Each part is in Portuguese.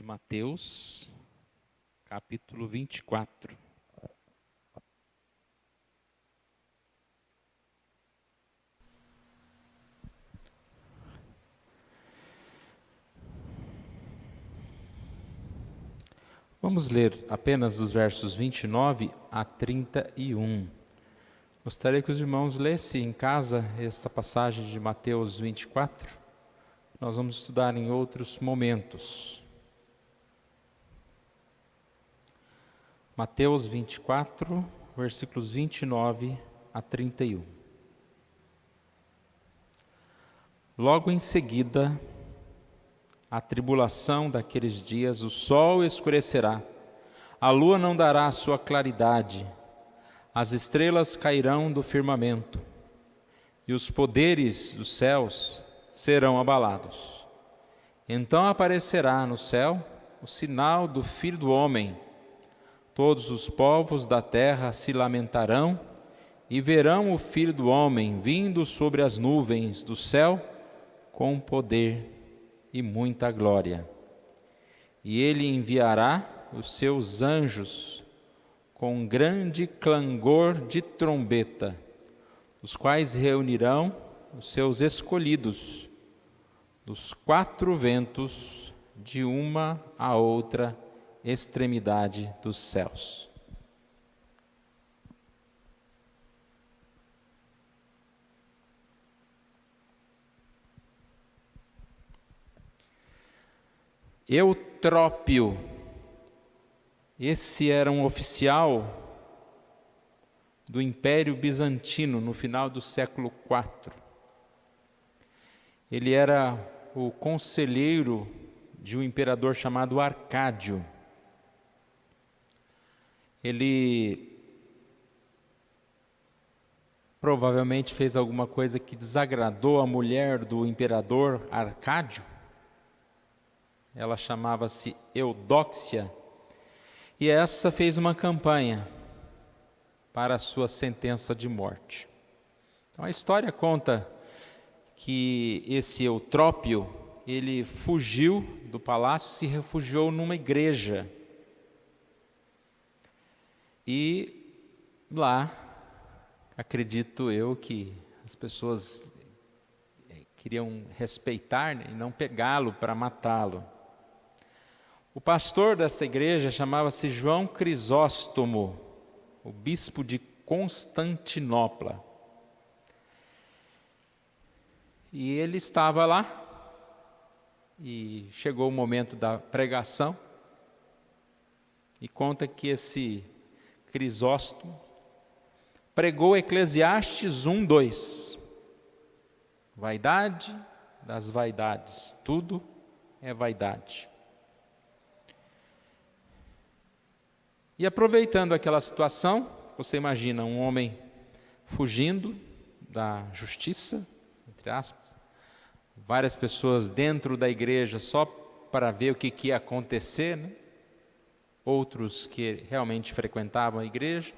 Mateus, capítulo 24. Vamos ler apenas os versos 29 a 31. Gostaria que os irmãos lessem em casa esta passagem de Mateus 24. Nós vamos estudar em outros momentos. Mateus 24, versículos 29 a 31. Logo em seguida, a tribulação daqueles dias, o sol escurecerá, a lua não dará a sua claridade, as estrelas cairão do firmamento, e os poderes dos céus serão abalados. Então aparecerá no céu o sinal do Filho do Homem. Todos os povos da terra se lamentarão e verão o Filho do Homem vindo sobre as nuvens do céu com poder e muita glória. E ele enviará os seus anjos com grande clangor de trombeta, os quais reunirão os seus escolhidos dos quatro ventos, de uma a outra extremidade dos céus. Eutrópio, esse era um oficial do Império Bizantino no final do século IV. Ele era o conselheiro de um imperador chamado Arcádio. Ele provavelmente fez alguma coisa que desagradou a mulher do imperador Arcádio. Ela chamava-se Eudóxia, e essa fez uma campanha para a sua sentença de morte. Então a história conta que esse Eutrópio, ele fugiu do palácio, se refugiou numa igreja. E lá, acredito eu que as pessoas queriam respeitar, né, e não pegá-lo para matá-lo. O pastor desta igreja chamava-se João Crisóstomo, o bispo de Constantinopla. E ele estava lá, e chegou o momento da pregação, e conta que esse Crisóstomo pregou Eclesiastes 1:2. Vaidade das vaidades, tudo é vaidade. E aproveitando aquela situação, você imagina um homem fugindo da justiça, entre aspas, várias pessoas dentro da igreja só para ver o que ia acontecer, né? Outros que realmente frequentavam a igreja.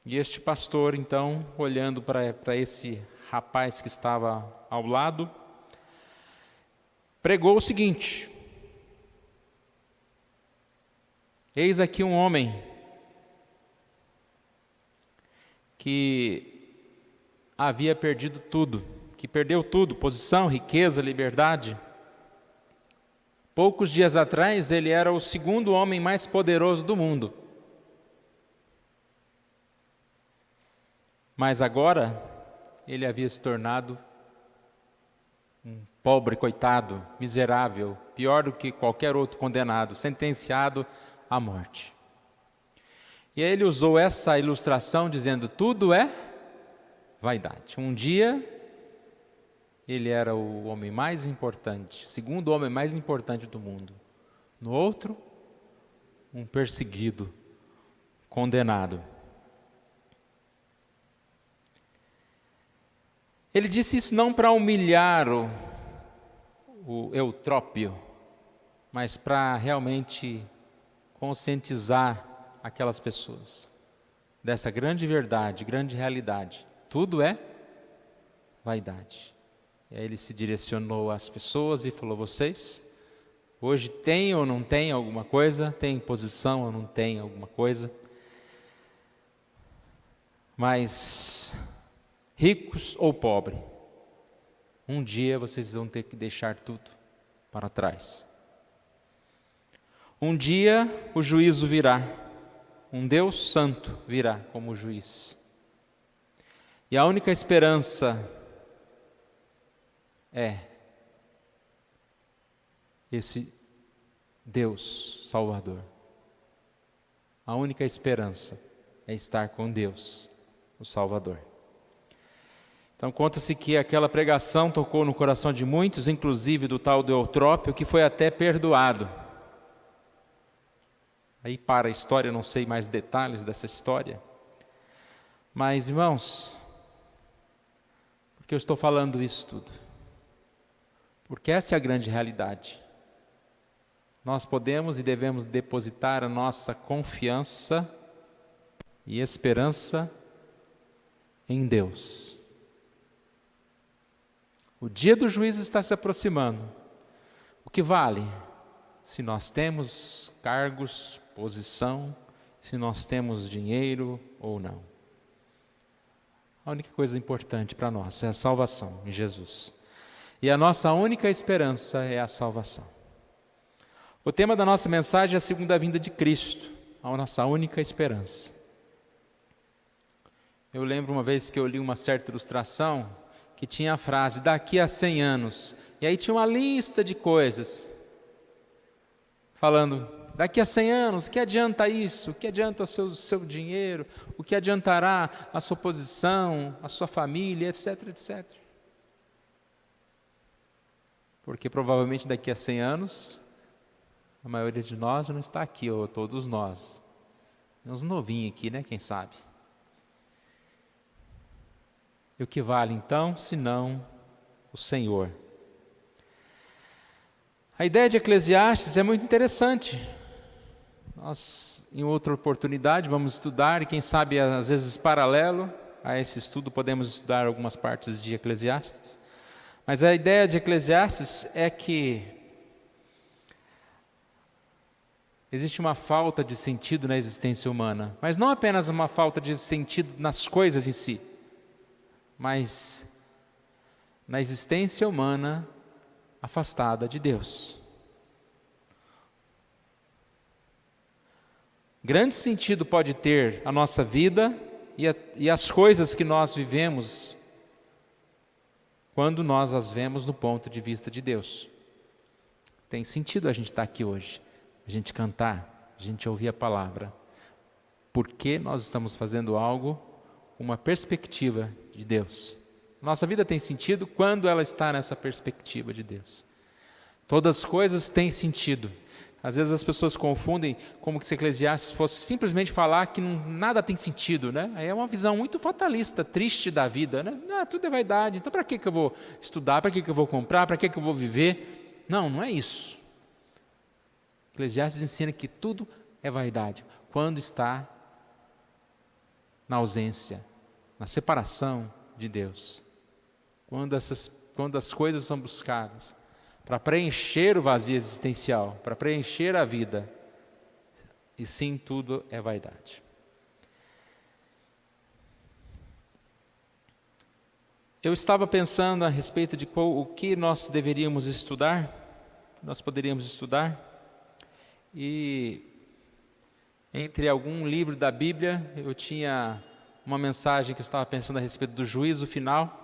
E este pastor, então, olhando para esse rapaz que estava ao lado, pregou o seguinte: eis aqui um homem que havia perdido tudo, que perdeu tudo, posição, riqueza, liberdade. Poucos dias atrás, ele era o segundo homem mais poderoso do mundo. Mas agora, ele havia se tornado um pobre coitado, miserável, pior do que qualquer outro condenado, sentenciado à morte. E aí ele usou essa ilustração dizendo: tudo é vaidade. Um dia, ele era o homem mais importante, segundo homem mais importante do mundo. No outro, um perseguido, condenado. Ele disse isso não para humilhar o Eutrópio, mas para realmente conscientizar aquelas pessoas dessa grande verdade, grande realidade. Tudo é vaidade. E aí ele se direcionou às pessoas e falou: vocês, Hoje tem ou não tem alguma coisa, tem posição ou não tem alguma coisa. Mas, ricos ou pobres, um dia vocês vão ter que deixar tudo para trás. Um dia o juízo virá, um Deus santo virá como juiz. E a única esperança é esse Deus Salvador. A única esperança é estar com Deus, o Salvador. Então conta-se que aquela pregação tocou no coração de muitos, inclusive do tal do Eutrópio, que foi até perdoado. Aí para a história, não sei mais detalhes dessa história. Mas, irmãos, por que eu estou falando isso tudo? Porque essa é a grande realidade. Nós podemos e devemos depositar a nossa confiança e esperança em Deus. O dia do juízo está se aproximando. O que vale? Se nós temos cargos, posição, se nós temos dinheiro ou não. A única coisa importante para nós é a salvação em Jesus. E a nossa única esperança é a salvação. O tema da nossa mensagem é a segunda vinda de Cristo, a nossa única esperança. Eu lembro uma vez que eu li uma certa ilustração que tinha a frase, daqui a 100 anos. E aí tinha uma lista de coisas, falando, daqui a 100 anos, o que adianta isso? O que adianta o seu dinheiro? O que adiantará a sua posição, a sua família, etc, etc. Porque provavelmente daqui a 100 anos, a maioria de nós não está aqui, ou todos nós. Tem uns novinhos aqui, né? Quem sabe? E o que vale então, senão o Senhor? A ideia de Eclesiastes é muito interessante. Nós, em outra oportunidade, vamos estudar, e quem sabe, às vezes, paralelo a esse estudo, podemos estudar algumas partes de Eclesiastes. Mas a ideia de Eclesiastes é que existe uma falta de sentido na existência humana, mas não apenas uma falta de sentido nas coisas em si, mas na existência humana afastada de Deus. Grande sentido pode ter a nossa vida e as coisas que nós vivemos quando nós as vemos no ponto de vista de Deus. Tem sentido a gente estar aqui hoje, a gente cantar, a gente ouvir a palavra, porque nós estamos fazendo algo com uma perspectiva de Deus. Nossa vida tem sentido quando ela está nessa perspectiva de Deus. Todas as coisas têm sentido. Às vezes as pessoas confundem como se Eclesiastes fosse simplesmente falar que nada tem sentido, né? Aí é uma visão muito fatalista, triste da vida, né? Tudo é vaidade, então para que eu vou estudar, para que eu vou comprar, para que eu vou viver? Não, não é isso. Eclesiastes ensina que tudo é vaidade, quando está na ausência, na separação de Deus. Quando as coisas são buscadas para preencher o vazio existencial, para preencher a vida, e sim, tudo é vaidade. Eu estava pensando a respeito de o que nós deveríamos estudar, nós poderíamos estudar, e entre algum livro da Bíblia, eu tinha uma mensagem que eu estava pensando a respeito do juízo final,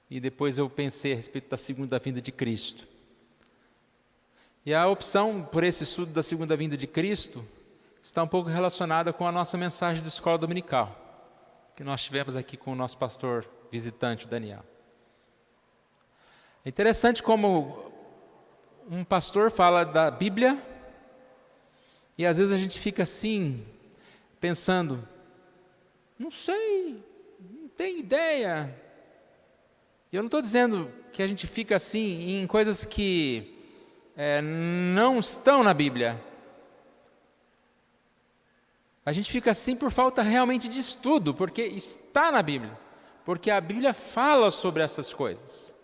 e depois eu pensei a respeito da segunda vinda de Cristo. E a opção por esse estudo da segunda vinda de Cristo está um pouco relacionada com a nossa mensagem de escola dominical, que nós tivemos aqui com o nosso pastor visitante, o Daniel. É interessante como um pastor fala da Bíblia, e às vezes a gente fica assim, pensando, não sei, não tenho ideia. E eu não estou dizendo que a gente fica assim em coisas que não estão na Bíblia. A gente fica assim por falta realmente de estudo, porque está na Bíblia, porque a Bíblia fala sobre essas coisas.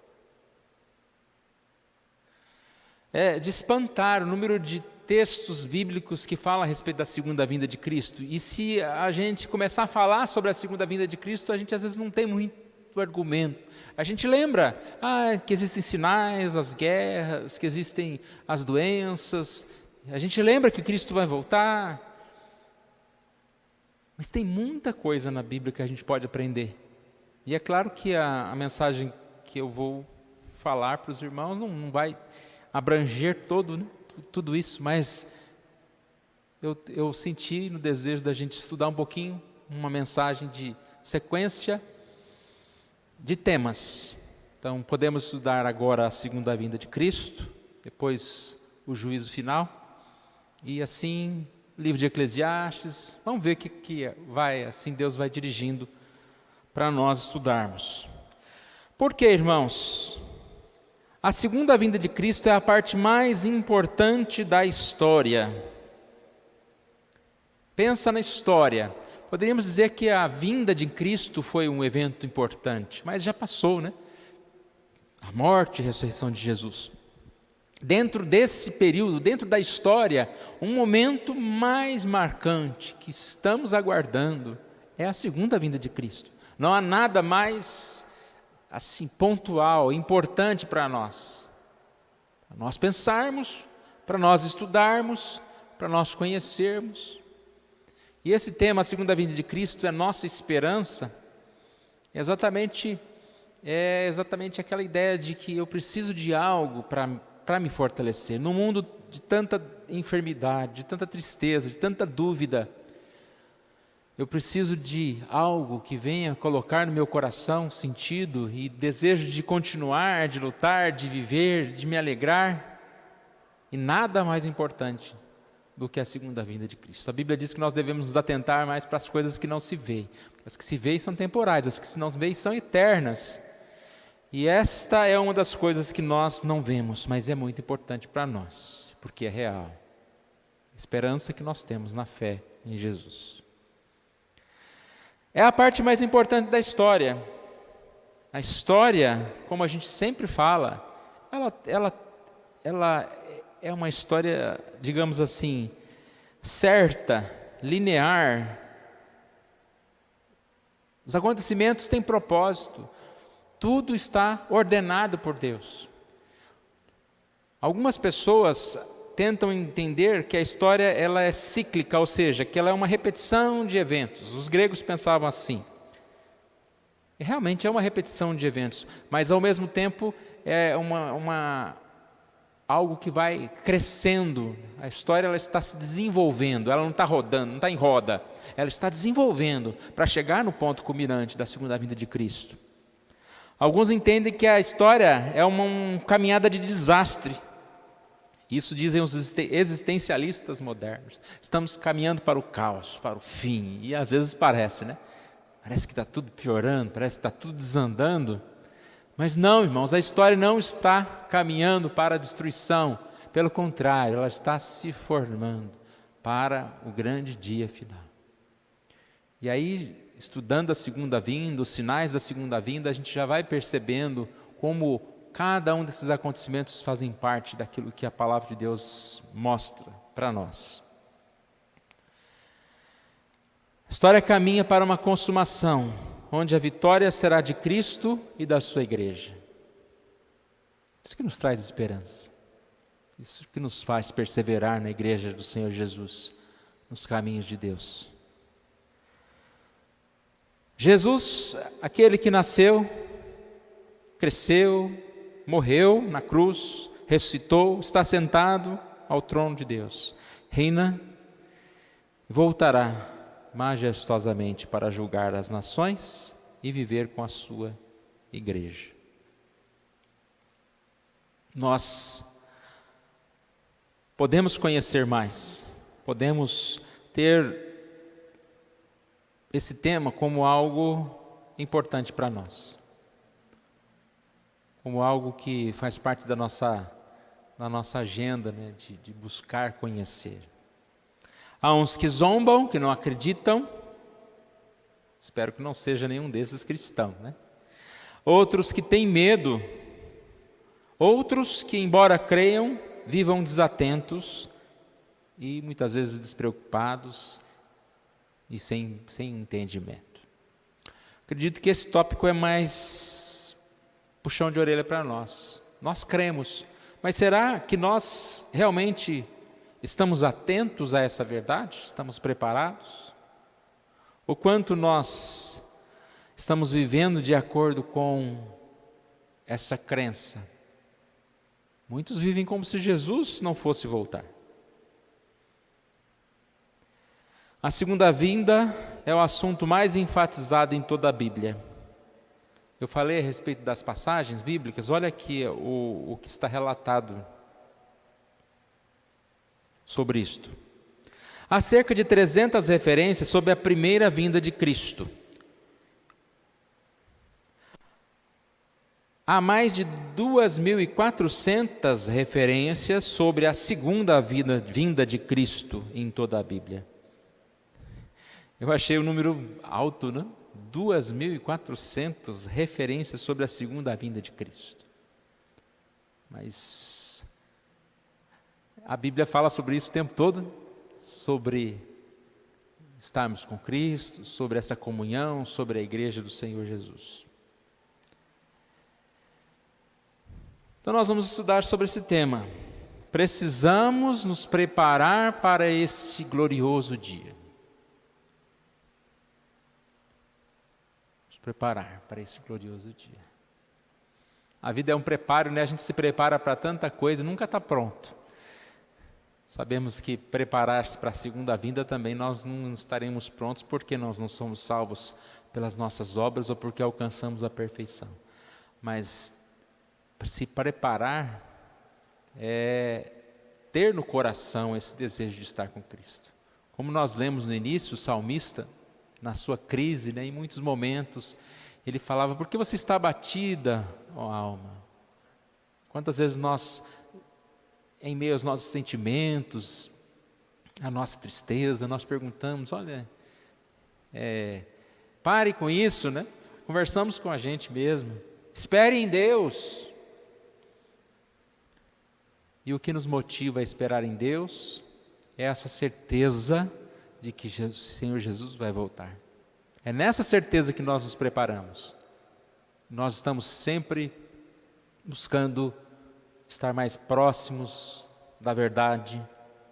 de espantar o número de textos bíblicos que falam a respeito da segunda vinda de Cristo. E se a gente começar a falar sobre a segunda vinda de Cristo, a gente às vezes não tem muito argumento. A gente lembra que existem sinais, as guerras, que existem as doenças. A gente lembra que Cristo vai voltar. Mas tem muita coisa na Bíblia que a gente pode aprender. E é claro que a mensagem que eu vou falar para os irmãos não vai abranger tudo isso, mas eu senti no desejo da gente estudar um pouquinho, uma mensagem de sequência de temas. Então, podemos estudar agora a segunda vinda de Cristo, depois o juízo final, e assim, o livro de Eclesiastes. Vamos ver o que vai, assim Deus vai dirigindo para nós estudarmos. Por quê, irmãos? A segunda vinda de Cristo é a parte mais importante da história. Pensa na história. Poderíamos dizer que a vinda de Cristo foi um evento importante, mas já passou, né? A morte e a ressurreição de Jesus. Dentro desse período, dentro da história, um momento mais marcante que estamos aguardando é a segunda vinda de Cristo. Não há nada mais assim pontual, importante para nós pensarmos, para nós estudarmos, para nós conhecermos. E esse tema, a segunda vinda de Cristo, é nossa esperança. É exatamente aquela ideia de que eu preciso de algo para me fortalecer. Num mundo de tanta enfermidade, de tanta tristeza, de tanta dúvida, eu preciso de algo que venha colocar no meu coração sentido e desejo de continuar, de lutar, de viver, de me alegrar. E nada mais importante do que a segunda vinda de Cristo. A Bíblia diz que nós devemos nos atentar mais para as coisas que não se veem. As que se veem são temporais, as que se não veem são eternas. E esta é uma das coisas que nós não vemos, mas é muito importante para nós, porque é real. A esperança que nós temos na fé em Jesus. É a parte mais importante da história. A história, como a gente sempre fala, ela é uma história, digamos assim, certa, linear. Os acontecimentos têm propósito. Tudo está ordenado por Deus. Algumas pessoas tentam entender que a história ela é cíclica, ou seja, que ela é uma repetição de eventos. Os gregos pensavam assim. E realmente é uma repetição de eventos, mas ao mesmo tempo é algo que vai crescendo. A história ela está se desenvolvendo, ela não está rodando, não está em roda. Ela está desenvolvendo para chegar no ponto culminante da segunda vinda de Cristo. Alguns entendem que a história é uma caminhada de desastre. Isso dizem os existencialistas modernos. Estamos caminhando para o caos, para o fim. E às vezes parece, né? Parece que está tudo piorando, parece que está tudo desandando. Mas não, irmãos, a história não está caminhando para a destruição. Pelo contrário, ela está se formando para o grande dia final. E aí, estudando a segunda vinda, os sinais da segunda vinda, a gente já vai percebendo como cada um desses acontecimentos fazem parte daquilo que a palavra de Deus mostra para nós. A história caminha para uma consumação, onde a vitória será de Cristo e da sua igreja. Isso que nos traz esperança. Isso que nos faz perseverar na igreja do Senhor Jesus, nos caminhos de Deus. Jesus, aquele que nasceu, cresceu, morreu na cruz, ressuscitou, está sentado ao trono de Deus, reina e voltará majestosamente para julgar as nações e viver com a sua igreja. Nós podemos conhecer mais, podemos ter esse tema como algo importante para nós, como algo que faz parte da nossa agenda, né, de buscar conhecer. Há uns que zombam, que não acreditam, espero que não seja nenhum desses cristãos, né? Outros que têm medo, outros que, embora creiam, vivam desatentos e muitas vezes despreocupados e sem entendimento. Acredito que esse tópico é mais puxão de orelha para nós. Nós cremos, mas será que nós realmente estamos atentos a essa verdade? Estamos preparados? O quanto nós estamos vivendo de acordo com essa crença? Muitos vivem como se Jesus não fosse voltar. A segunda vinda é o assunto mais enfatizado em toda a Bíblia. Eu falei a respeito das passagens bíblicas, olha aqui o que está relatado sobre isto. Há cerca de 300 referências sobre a primeira vinda de Cristo. Há mais de 2.400 referências sobre a segunda vinda de Cristo em toda a Bíblia. Eu achei o número alto, né? 2.400 referências sobre a segunda vinda de Cristo. Mas a Bíblia fala sobre isso o tempo todo, sobre estarmos com Cristo, sobre essa comunhão, sobre a igreja do Senhor Jesus. Então nós vamos estudar sobre esse tema. Precisamos nos preparar para este glorioso dia. Preparar para esse glorioso dia. A vida é um preparo, né? A gente se prepara para tanta coisa, nunca está pronto. Sabemos que preparar-se para a segunda vinda também nós não estaremos prontos porque nós não somos salvos pelas nossas obras ou porque alcançamos a perfeição. Mas se preparar é ter no coração esse desejo de estar com Cristo. Como nós lemos no início, o salmista, na sua crise, né, em muitos momentos, ele falava: por que você está abatida, ó alma? Quantas vezes nós, em meio aos nossos sentimentos, a nossa tristeza, nós perguntamos: olha, pare com isso, né? Conversamos com a gente mesmo, espere em Deus. E o que nos motiva a esperar em Deus é essa certeza de que o Senhor Jesus vai voltar. É nessa certeza que nós nos preparamos. Nós estamos sempre buscando estar mais próximos da verdade,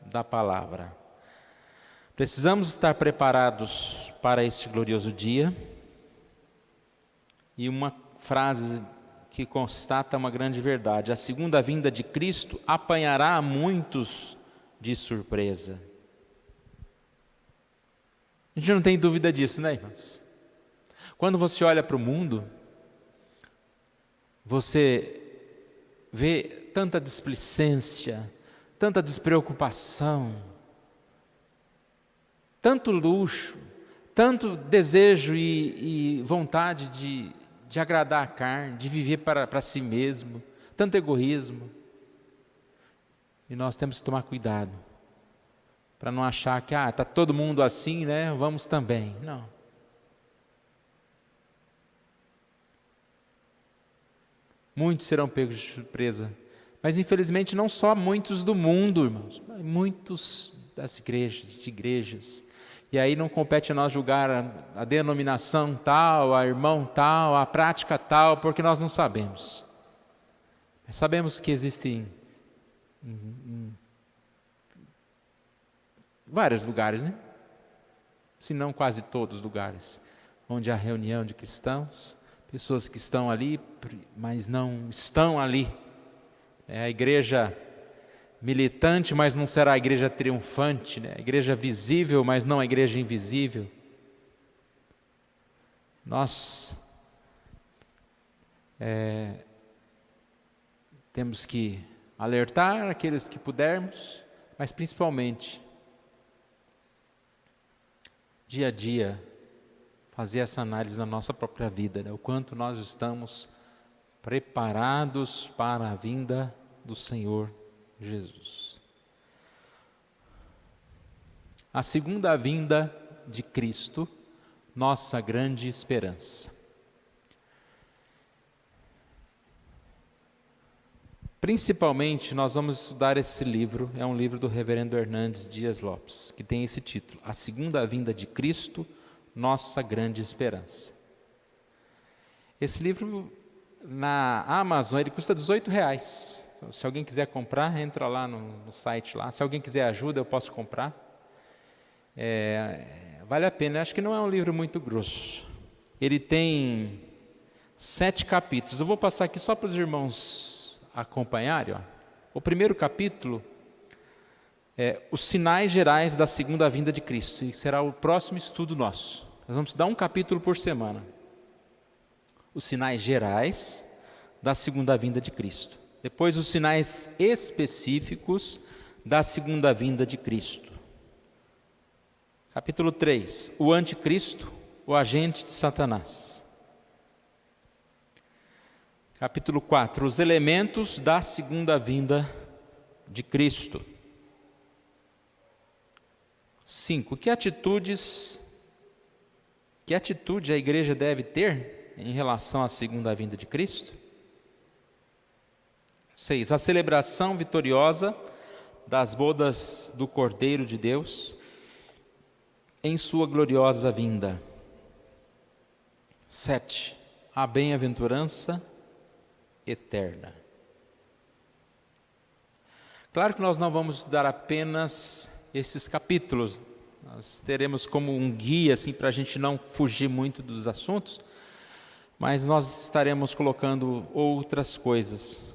da palavra. Precisamos estar preparados para este glorioso dia. E uma frase que constata uma grande verdade: a segunda vinda de Cristo apanhará a muitos de surpresa. A gente não tem dúvida disso, né, irmãos? Quando você olha para o mundo, você vê tanta displicência, tanta despreocupação, tanto luxo, tanto desejo e vontade de agradar a carne, de viver para si mesmo, tanto egoísmo. E nós temos que tomar cuidado para não achar que está todo mundo assim, né? Vamos também. Não. Muitos serão pegos de surpresa. Mas infelizmente não só muitos do mundo, irmãos, mas muitos das igrejas, de igrejas. E aí não compete a nós julgar a denominação tal, a irmão tal, a prática tal, porque nós não sabemos. Mas sabemos que existem em vários lugares, né? Se não quase todos os lugares, onde há reunião de cristãos, pessoas que estão ali, mas não estão ali. É a igreja militante, mas não será a igreja triunfante, né? A igreja visível, mas não a igreja invisível. Nós temos que alertar aqueles que pudermos, mas principalmente dia a dia, fazer essa análise na nossa própria vida, né? O quanto nós estamos preparados para a vinda do Senhor Jesus. A segunda vinda de Cristo, nossa grande esperança. Principalmente, nós vamos estudar esse livro, é um livro do reverendo Hernandes Dias Lopes, que tem esse título, A Segunda Vinda de Cristo, Nossa Grande Esperança. Esse livro, na Amazon, ele custa R$18. Se alguém quiser comprar, entra lá no site lá. Se alguém quiser ajuda, eu posso comprar. Vale a pena. Acho que não é um livro muito grosso. Ele tem 7 capítulos. Eu vou passar aqui só para os irmãos acompanharem. O primeiro capítulo é os sinais gerais da segunda vinda de Cristo. E será o próximo estudo nosso. Nós vamos dar um capítulo por semana. Os sinais gerais da segunda vinda de Cristo. Depois, os sinais específicos da segunda vinda de Cristo. Capítulo 3, o anticristo, o agente de Satanás. Capítulo 4, os elementos da segunda vinda de Cristo. 5, que atitude a igreja deve ter em relação à segunda vinda de Cristo? 6. A celebração vitoriosa das bodas do Cordeiro de Deus em sua gloriosa vinda. 7. A bem-aventurança eterna. Claro que nós não vamos estudar apenas esses capítulos, nós teremos como um guia assim, para a gente não fugir muito dos assuntos, mas nós estaremos colocando outras coisas.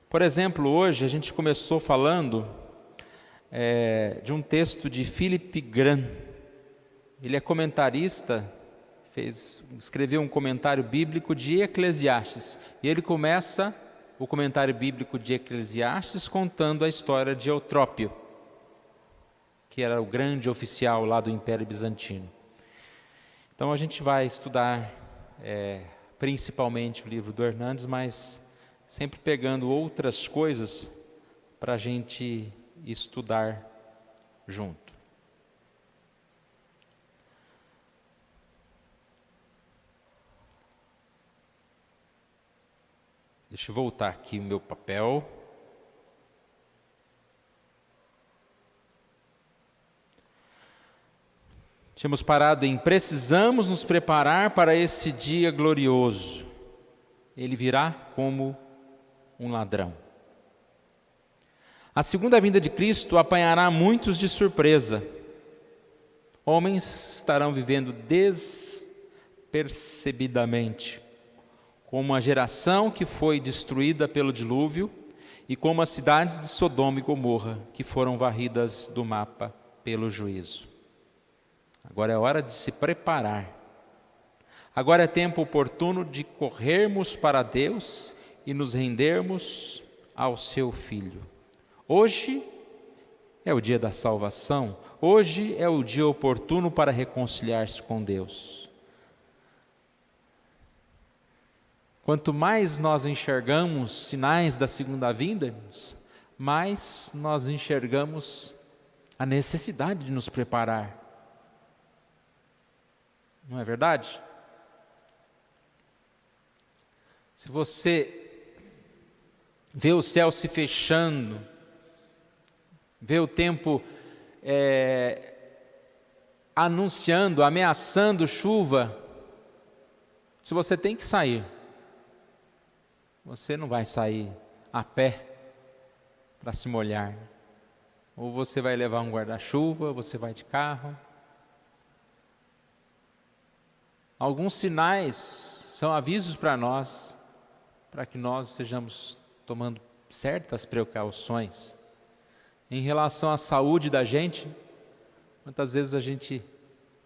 Por exemplo, hoje a gente começou falando de um texto de Philip Graham. Ele é comentarista, escreveu um comentário bíblico de Eclesiastes. E ele começa o comentário bíblico de Eclesiastes contando a história de Eutrópio, que era o grande oficial lá do Império Bizantino. Então a gente vai estudar principalmente o livro do Hernandes, mas sempre pegando outras coisas para a gente estudar junto. Deixa eu voltar aqui o meu papel. Tínhamos parado em precisamos nos preparar para esse dia glorioso. Ele virá como um ladrão. A segunda vinda de Cristo apanhará muitos de surpresa. Homens estarão vivendo despercebidamente, como uma geração que foi destruída pelo dilúvio e como as cidades de Sodoma e Gomorra, que foram varridas do mapa pelo juízo. Agora é hora de se preparar. Agora é tempo oportuno de corrermos para Deus e nos rendermos ao seu Filho. Hoje é o dia da salvação. Hoje é o dia oportuno para reconciliar-se com Deus. Quanto mais nós enxergamos sinais da segunda vinda, mais nós enxergamos a necessidade de nos preparar. Não é verdade? Se você vê o céu se fechando, vê o tempo anunciando, ameaçando chuva, se você tem que sair, você não vai sair a pé para se molhar. Ou você vai levar um guarda-chuva, você vai de carro. Alguns sinais são avisos para nós, para que nós estejamos tomando certas precauções. Em relação à saúde da gente, muitas vezes a gente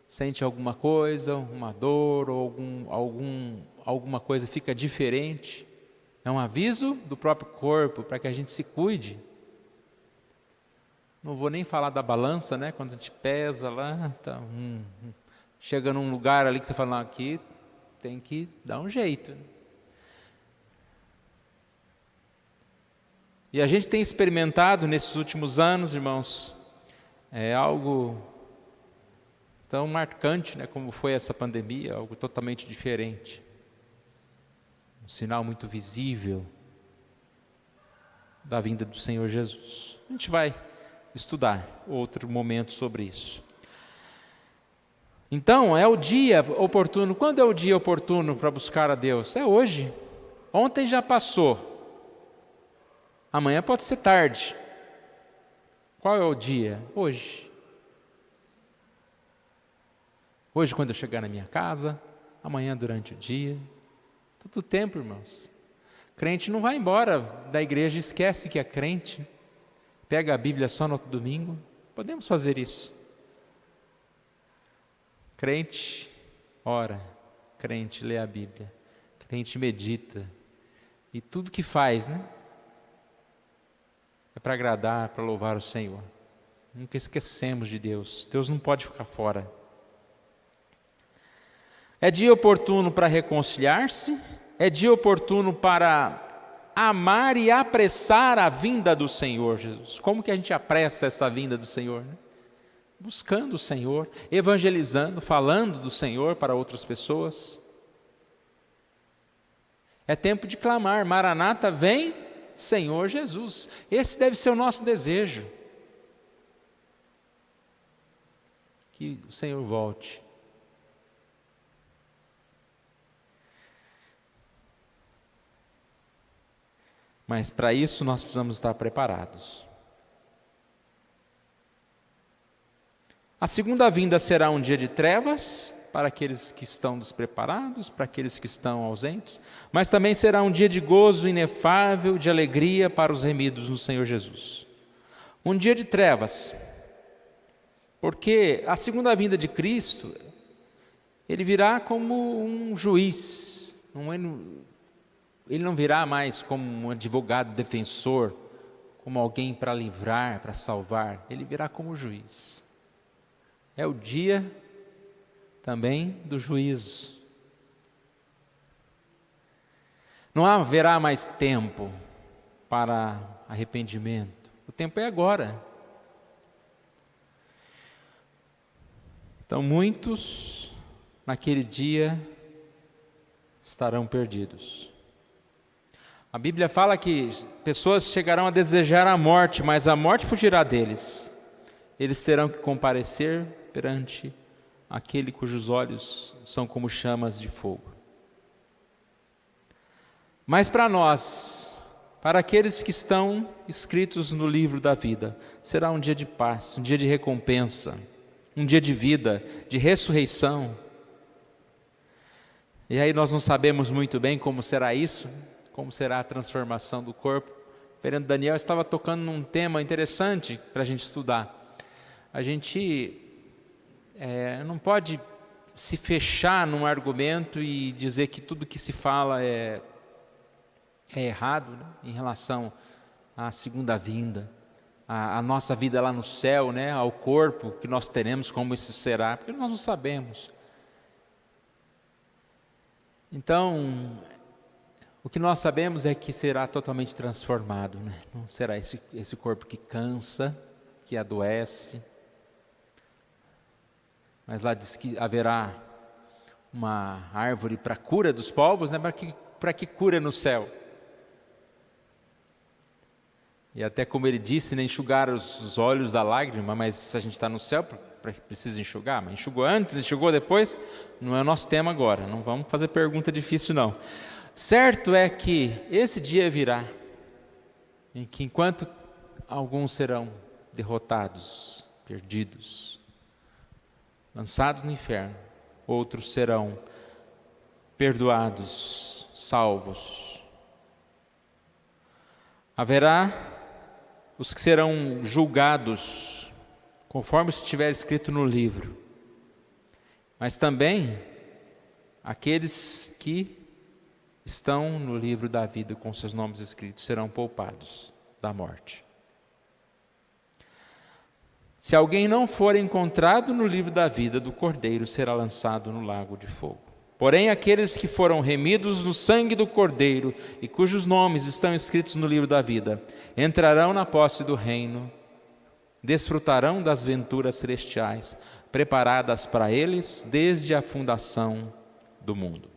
sente alguma coisa, uma dor, ou alguma coisa fica diferente. É um aviso do próprio corpo para que a gente se cuide. Não vou nem falar da balança, né? Quando a gente pesa lá, chega num lugar ali que você fala, não, aqui tem que dar um jeito. E a gente tem experimentado nesses últimos anos, irmãos, algo tão marcante, né, como foi essa pandemia, algo totalmente diferente. Um sinal muito visível. da vinda do Senhor Jesus. A gente vai estudar outro momento sobre isso. Então, é o dia oportuno. Quando é o dia oportuno para buscar a Deus? É hoje. Ontem já passou. Amanhã pode ser tarde. Qual é o dia? Hoje. Hoje, quando eu chegar na minha casa, amanhã durante o dia. Todo o tempo, irmãos. Crente não vai embora da igreja e esquece que é crente. Pega a Bíblia só no domingo. Podemos fazer isso. Crente ora, crente lê a Bíblia, crente medita. E tudo que faz, né? É para agradar, para louvar o Senhor. Nunca esquecemos de Deus. Deus não pode ficar fora. É dia oportuno para reconciliar-se, é dia oportuno para amar e apressar a vinda do Senhor Jesus. Como que a gente apressa essa vinda do Senhor, né? Buscando o Senhor, evangelizando, falando do Senhor para outras pessoas. É tempo de clamar: Maranata, vem, Senhor Jesus. Esse deve ser o nosso desejo. Que o Senhor volte. Mas para isso nós precisamos estar preparados. A segunda vinda será um dia de trevas para aqueles que estão despreparados, para aqueles que estão ausentes, mas também será um dia de gozo inefável, de alegria para os remidos no Senhor Jesus. Um dia de trevas, porque a segunda vinda de Cristo, Ele virá como um juiz, Ele não virá mais como um advogado defensor, como alguém para livrar, para salvar. Ele virá como juiz. É o dia também do juízo. Não haverá mais tempo para arrependimento. O tempo é agora. Então muitos naquele dia estarão perdidos. A Bíblia fala que pessoas chegarão a desejar a morte, mas a morte fugirá deles. Eles terão que comparecer perante aquele cujos olhos são como chamas de fogo. Mas para nós, para aqueles que estão escritos no livro da vida, será um dia de paz, um dia de recompensa, um dia de vida, de ressurreição. E aí nós não sabemos muito bem como será isso, como será a transformação do corpo. O reverendo Daniel estava tocando num tema interessante para a gente estudar. A gente não pode se fechar num argumento e dizer que tudo que se fala é errado, né? Em relação à segunda vinda, à nossa vida lá no céu, né? Ao corpo que nós teremos, como isso será, porque nós não sabemos. Então, o que nós sabemos é que será totalmente transformado, né? Não será esse corpo que cansa, que adoece. Mas lá diz que haverá uma árvore para a cura dos povos, né? Para que cura no céu? E até como ele disse, né? Enxugar os olhos da lágrima, mas se a gente está no céu, precisa enxugar. Mas enxugou antes, enxugou depois, não é o nosso tema agora, não vamos fazer pergunta difícil não. Certo é que esse dia virá, em que enquanto alguns serão derrotados, perdidos, lançados no inferno, outros serão perdoados, salvos. Haverá os que serão julgados, conforme estiver escrito no livro, mas também aqueles que estão no livro da vida com seus nomes escritos serão poupados da morte. Se alguém não for encontrado no livro da vida do Cordeiro, será lançado no lago de fogo. Porém, aqueles que foram remidos no sangue do Cordeiro e cujos nomes estão escritos no livro da vida, entrarão na posse do reino, desfrutarão das venturas celestiais, preparadas para eles desde a fundação do mundo.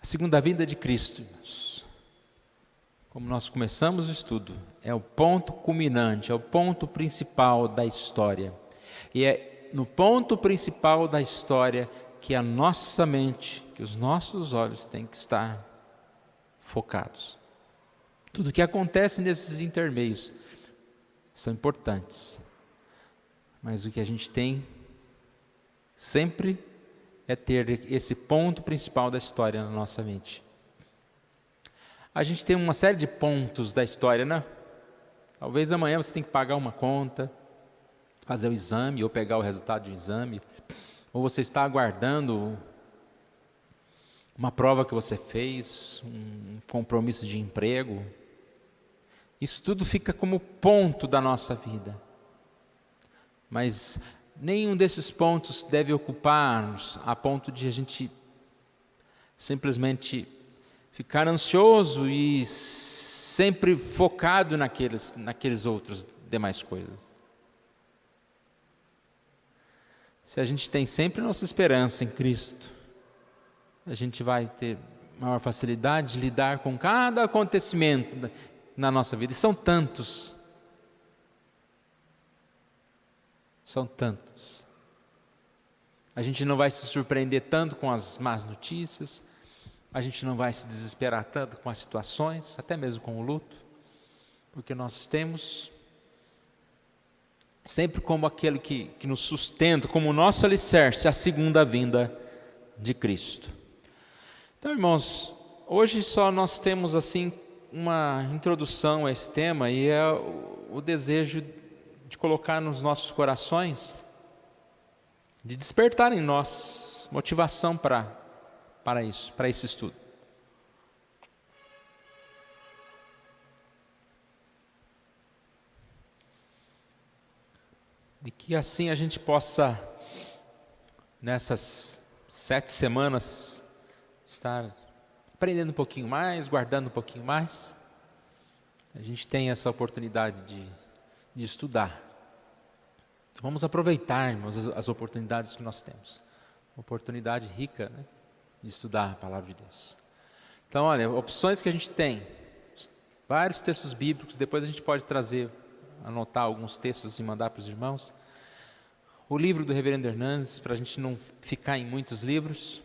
segunda vinda de Cristo, irmãos, como nós começamos o estudo, é o ponto culminante, é o ponto principal da história. E é no ponto principal da história que a nossa mente, que os nossos olhos têm que estar focados. Tudo que acontece nesses intermeios são importantes, mas o que a gente tem sempre é ter esse ponto principal da história na nossa mente. A gente tem uma série de pontos da história, né? Talvez amanhã você tenha que pagar uma conta, fazer o exame ou pegar o resultado de um exame, ou você está aguardando uma prova que você fez, um compromisso de emprego. Isso tudo fica como ponto da nossa vida. Mas nenhum desses pontos deve ocupar-nos a ponto de a gente simplesmente ficar ansioso e sempre focado naqueles outros demais coisas. Se a gente tem sempre nossa esperança em Cristo, a gente vai ter maior facilidade de lidar com cada acontecimento na nossa vida. E são tantos. São tantos. A gente não vai se surpreender tanto com as más notícias, a gente não vai se desesperar tanto com as situações, até mesmo com o luto, porque nós temos sempre como aquele que nos sustenta, como o nosso alicerce, a segunda vinda de Cristo. Então, irmãos, hoje só nós temos assim uma introdução a esse tema, e é o desejo de colocar nos nossos corações, de despertar em nós motivação para esse estudo. E que assim a gente possa, nessas 7 semanas, estar aprendendo um pouquinho mais, guardando um pouquinho mais. A gente tem essa oportunidade de estudar. Vamos aproveitar, irmãos, as oportunidades que nós temos. Uma oportunidade rica, né, de estudar a palavra de Deus. Então, olha, opções que a gente tem. Vários textos bíblicos, depois a gente pode anotar alguns textos e mandar para os irmãos. O livro do Reverendo Hernandes, para a gente não ficar em muitos livros.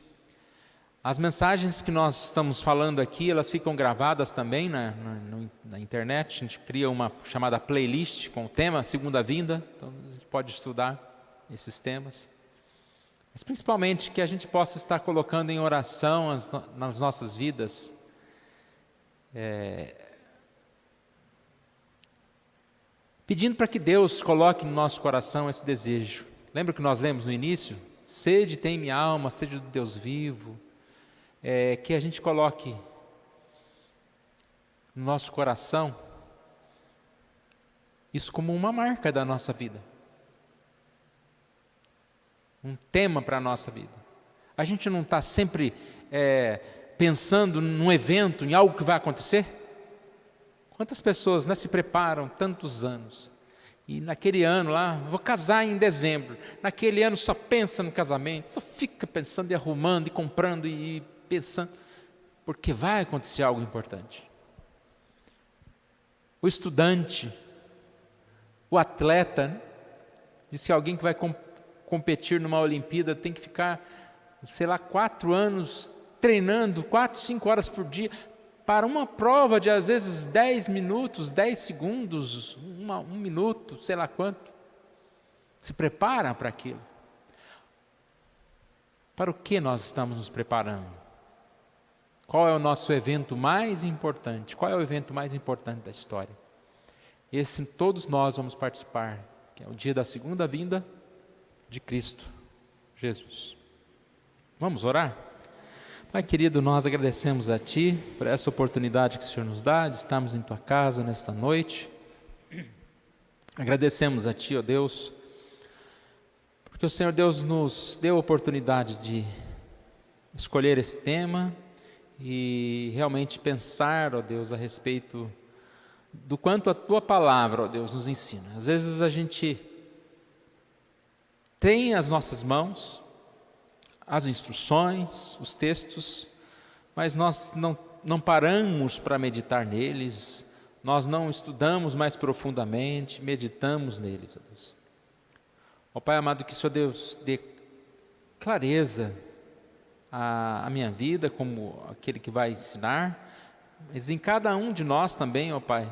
As mensagens que nós estamos falando aqui, elas ficam gravadas também na internet. A gente cria uma chamada playlist com o tema Segunda Vinda, então a gente pode estudar esses temas. Mas principalmente que a gente possa estar colocando em oração nas nossas vidas, pedindo para que Deus coloque no nosso coração esse desejo. Lembra que nós lemos no início? Sede tem minha alma, sede do Deus vivo. Que a gente coloque no nosso coração isso como uma marca da nossa vida. Um tema para a nossa vida. A gente não está sempre pensando num evento, em algo que vai acontecer? Quantas pessoas se preparam tantos anos? E naquele ano lá, vou casar em dezembro. Naquele ano só pensa no casamento, só fica pensando e arrumando e comprando e pensando, porque vai acontecer algo importante. O estudante, o atleta, diz que alguém que vai competir numa Olimpíada tem que ficar, 4 anos treinando, 4, 5 horas por dia, para uma prova de às vezes 10 minutos, 10 segundos, 1 minuto, sei lá quanto. Se prepara para aquilo. Para o que nós estamos nos preparando? Qual é o nosso evento mais importante? Qual é o evento mais importante da história? Esse todos nós vamos participar, que é o dia da segunda vinda de Cristo Jesus. Vamos orar? Pai querido, nós agradecemos a Ti por essa oportunidade que o Senhor nos dá de estarmos em Tua casa nesta noite. Agradecemos a Ti, ó Deus, porque o Senhor Deus nos deu a oportunidade de escolher esse tema e realmente pensar, ó Deus, a respeito do quanto a Tua palavra, ó Deus, nos ensina. Às vezes a gente tem as nossas mãos as instruções, os textos, mas nós não paramos para meditar neles, nós não estudamos mais profundamente, meditamos neles, ó Deus. Ó Pai amado, que o Senhor Deus dê clareza à minha vida como aquele que vai ensinar, mas em cada um de nós também, ó Pai,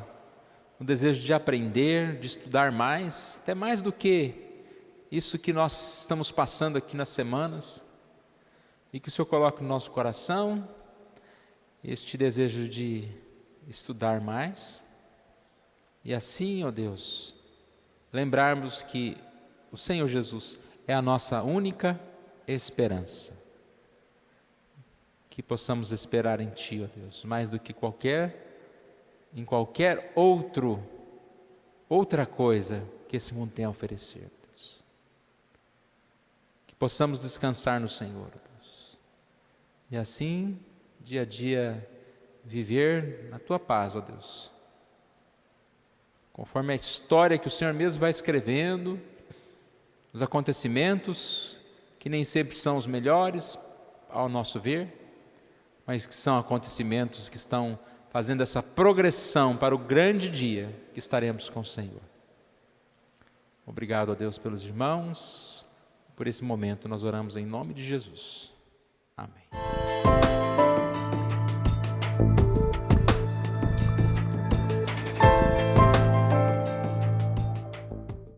o desejo de aprender, de estudar mais, até mais do que isso que nós estamos passando aqui nas semanas, e que o Senhor coloque no nosso coração este desejo de estudar mais, e assim, ó Deus, lembrarmos que o Senhor Jesus é a nossa única esperança. Que possamos esperar em Ti, ó Deus, mais do que em qualquer outra coisa que esse mundo tem a oferecer, Deus. Que possamos descansar no Senhor, Deus. E assim, dia a dia, viver na Tua paz, ó Deus. Conforme a história que o Senhor mesmo vai escrevendo, os acontecimentos que nem sempre são os melhores ao nosso ver, mas que são acontecimentos que estão fazendo essa progressão para o grande dia que estaremos com o Senhor. Obrigado a Deus pelos irmãos, por esse momento nós oramos em nome de Jesus. Amém.